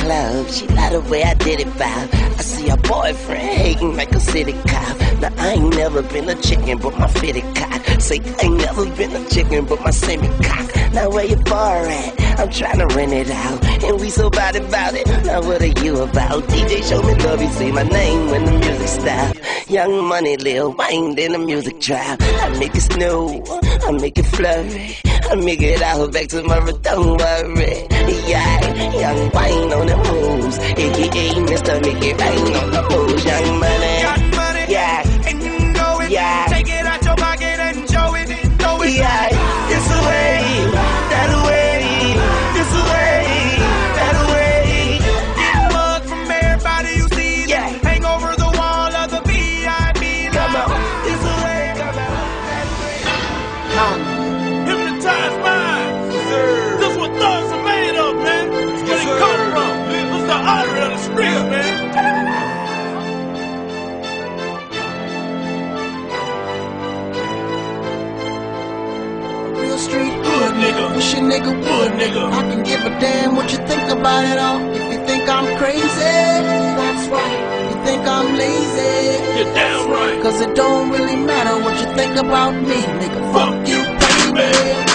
club, she love the way I did it, vibe. I see her boyfriend hating like a city cop. Now I ain't never been a chicken, but my fitted cock. Say I ain't never been a chicken, but my semi-cock. Now where your bar at? I'm tryna rent it out, and we so bad about it. Now what are you about? DJ show me love, you say my name when the music stop. Young Money, Lil Wayne, then the music drop. I make it snow, I make it flurry, I make it out back tomorrow, don't worry. Yeah, Young Wayne on the moves, aka Mr. Make It Rain on the moves. Young Money, got money, yeah, and you know it. Yeah. Take it out your pocket and show it, know it. yeah. It's a way, that way, this a way, that way. Get mugged from everybody you see. Yeah. Hang over the wall of the VIP. Come on, it's a way, come on. Hypnotize minds. This what thugs are made of, man. It's where they come from. This is the artery of the street, man. Real street hood nigga, wish a nigga would nigga. I can give a damn what you think about it all. If you think I'm crazy, that's right. You think I'm lazy, You're damn right. cause it don't really matter what you think about me, nigga. Fuck you, baby.